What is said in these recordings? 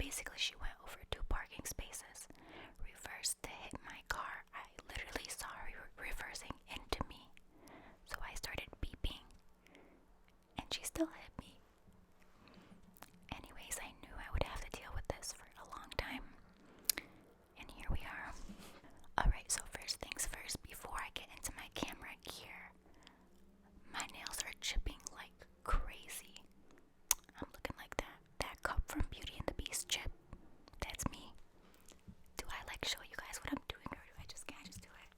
basically she went over 2 parking spaces, reversed to hit my car. I literally saw her reversing into me. So I started beeping, and she still hit me. Anyways, I knew I would have to deal with this for a long time. And here we are. Alright, so first things first, before I get into my camera gear, my nails are chipping like crazy. I'm looking like that cup from Beauty and the Beast chip. That's me. Do I show you guys what I'm doing, or do I just can't just do it?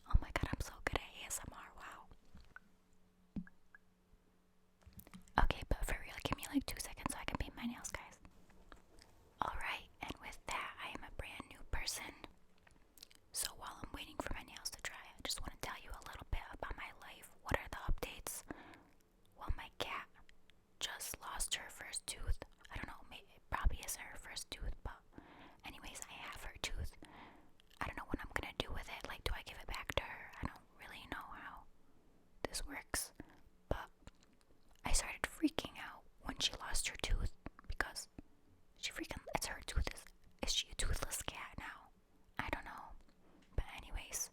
Oh my god, I'm so good at ASMR, wow. Okay, but for real, give me like 2 seconds so I can paint my nails, guys. Alright, and with that, I am a brand new person. So while I'm waiting for my nails to dry, I just want to tell you a little bit about my life. What are the updates? Well, my cat just lost her first tooth. I don't know, maybe it probably isn't her first tooth, but anyways, I have her tooth. I don't know what I'm gonna do with it. Like, do I give it back to her? I don't really know how this works, but I started freaking out when she lost her tooth because it's her tooth. Is she a toothless cat now? I don't know. But anyways,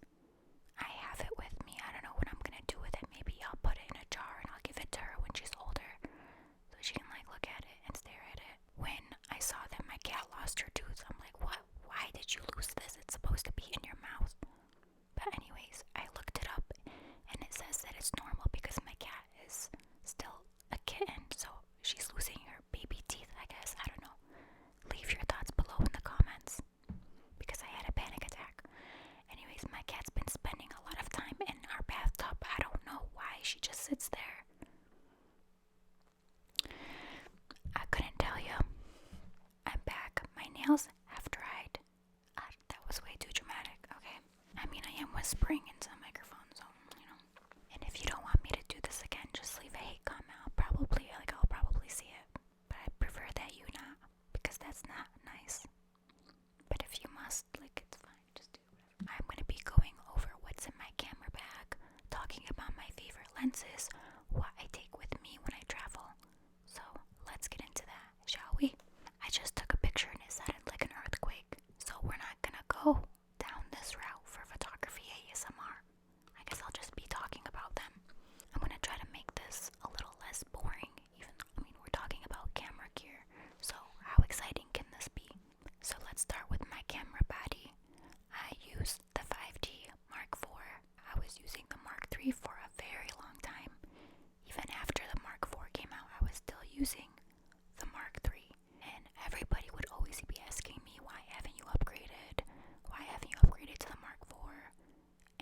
I have it with me. I don't know what I'm gonna do with it. Maybe I'll put it in a jar and I'll give it to her when she's older, so she can look at it and stare at it. When I saw that my cat lost her tooth, I'm like, what? Why did you lose this? It's supposed to be in your mouth. But anyways, I looked it up and it says that it's normal because my cat is still a kitten, so she's losing her baby teeth, I guess. I don't know. Leave your thoughts below in the comments because I had a panic attack. Anyways, my cat's been spending a lot of time in our bathtub. I don't know why she just sits there. I couldn't tell you. I'm back. My nails have dried. That was way too dramatic, okay? I mean, I am whispering into the microphone, so, you know. And if you don't want me to do this again, just leave a hate comment. I'll probably see it. But I prefer that you not, because that's not nice. But if you must, it's fine. Just do whatever. I'm going to be going over what's in my camera bag, talking about my favorite lenses, what I take with me when I travel. So let's get into that, shall we? I just took a picture and it sounded like an earthquake, so we're not gonna go down this route for photography ASMR. I guess I'll just be talking about them. I'm gonna try to make this a little less boring, we're talking about camera gear, so how exciting can this be? So let's start with my camera body. I used the 5D Mark IV. I was using the Mark III for a very long time. Even after the Mark IV came out, I was still using the Mark III. And everybody would always be asking me, why haven't you upgraded? Why haven't you upgraded to the Mark IV?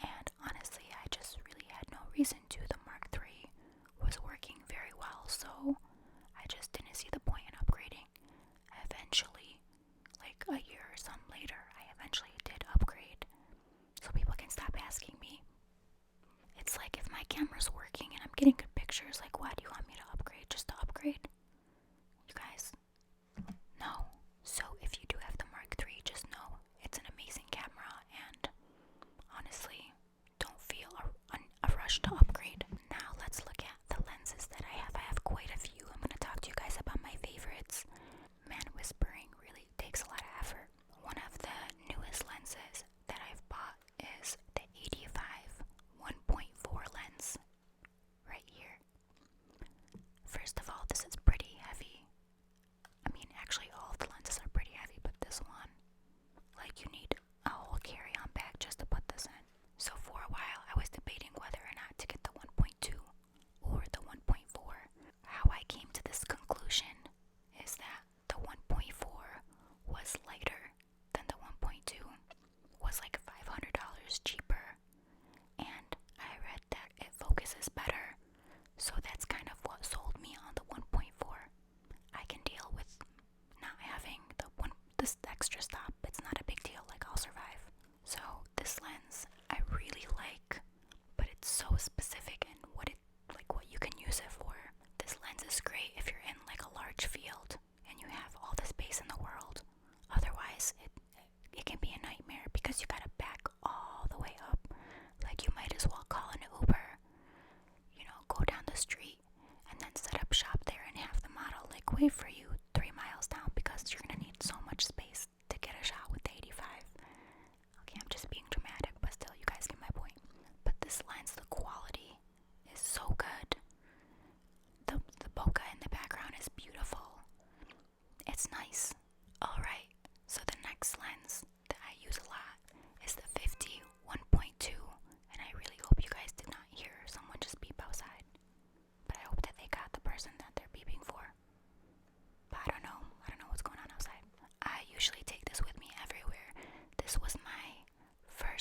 And honestly, I just really had no reason to. The Mark III was working very well, so I just didn't see the point in upgrading. Eventually, a year or some later, I eventually did upgrade, so people can stop asking me. It's like, if my camera's working and I'm getting good pictures, why do you want me to upgrade? Just to upgrade? You guys, no. So if you do have the Mark III, just know it's an amazing camera, and honestly, don't feel a rush to upgrade. Now let's look at the lenses that I have. I have quite a few. I'm going to talk to you guys about my favorites. Man, whispering really takes a lot of effort. One of the newest lenses that I've bought is the 85 1.4 lens right here. First of all, this is pretty heavy. Actually, all of the lenses are pretty heavy, but this one, you need a whole carry-on bag just to put this in. So for a while, I was debating whether or not to get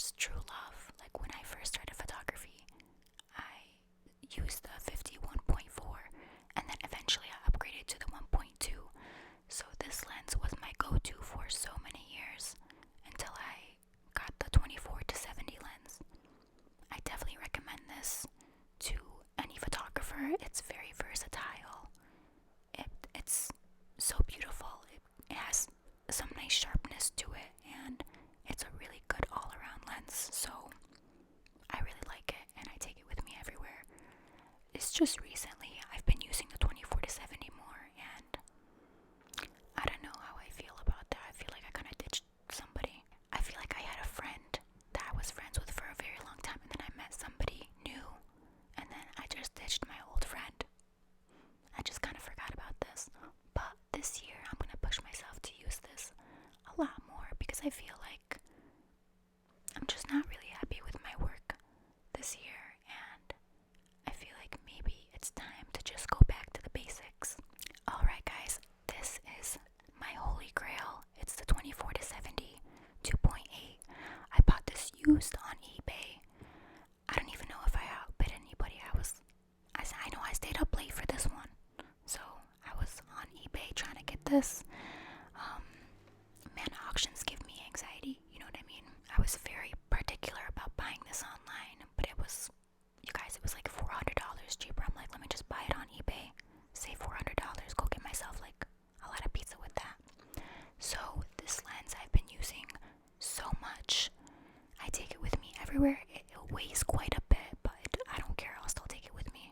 first true love. Like when I first started photography, I used the 51.4 and then eventually I upgraded to the 1.2. So this lens was my go-to for so many years until I got the 24 to 70 lens. I definitely recommend this to any photographer. It's very versatile. It's so beautiful. It has some nice sharpness to it, and it's a really good all-around lens. So I really like it, and I take it with me everywhere. It's just recently I've been using the 24 to 70 more, and I don't know how I feel about that. I feel like I kind of ditched somebody. I feel like I had a friend that I was friends with for a very long time, and then I met somebody new, and then I just ditched my old friend. I just kind of forgot about this. But this year, I'm going to push myself to use this a lot more because I feel like I'm just not really happy with my work this year, and I feel like maybe it's time to just go back to the basics. Alright guys, this is my holy grail. It's the 24 to 70 2.8. I bought this used on eBay. I don't even know if I outbid anybody. I know I stayed up late for this one. So I was on eBay trying to get this. Man, auctions give me anxiety, you know what I mean? I was very particular about buying this online, but it was, you guys, it was like $400 cheaper. I'm like, let me just buy it on eBay, save $400, go get myself like a lot of pizza with that. So this lens I've been using so much. I take it with me everywhere. It weighs quite a bit, but I don't care, I'll still take it with me.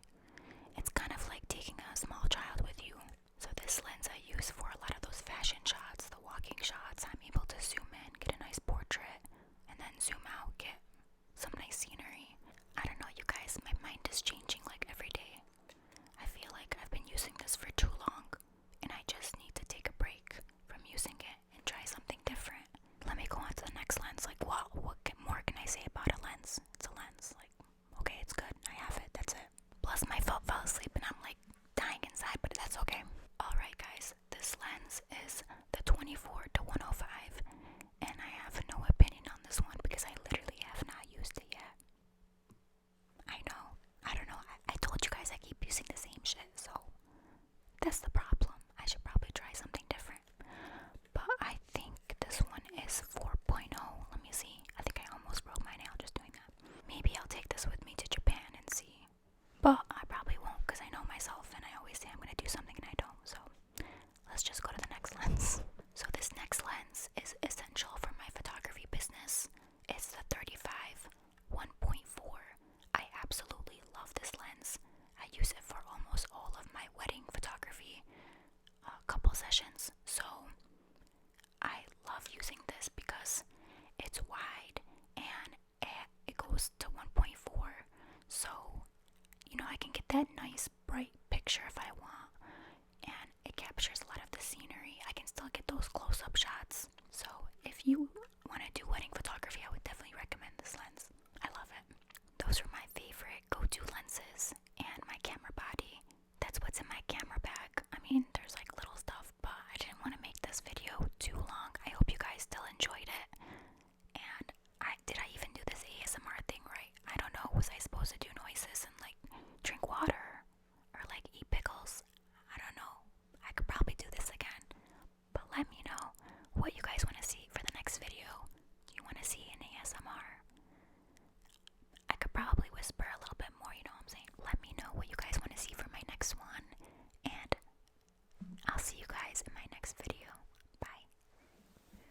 It's kind of like taking a small child with you. So this lens I use for a lot of those fashion shots, the walking shots. I'm able to zoom in, get a nice portrait, and then zoom out, get some nice scenery. I don't know, you guys, my mind is changing like every day. I feel like I've been using this for too long, and I just need to take a break from using it and try something different. Let me go on to the next lens. Like, what more can I say about a lens? It's a lens. Like, okay, it's good. I have it. That's it. Plus, my phone fell asleep, and I'm like dying inside, but that's okay. Alright, guys, this lens is the 24 to 105, and I have no opinion on this one because I literally have not used it yet. I know. I don't know. I told you guys I keep using the same shit, so that's the problem. I should probably try something different. But I think this one is 4.0. Let me see. I think I almost broke my nail just doing that. Maybe I'll take this with me to Japan and see. But I probably won't because I know myself and I always say I'm going to do something and I don't. So let's just go to the next lens. So this next lens is essential for my photography business. It's the 35 1.4. I absolutely love this lens. I use it for almost all of my wedding photography couple sessions. So I love using this because it's wide and it goes to 1.4. So, you know, I can get that nice bright picture if I want, and it captures a lot of the scenery. I can still get those close-up shots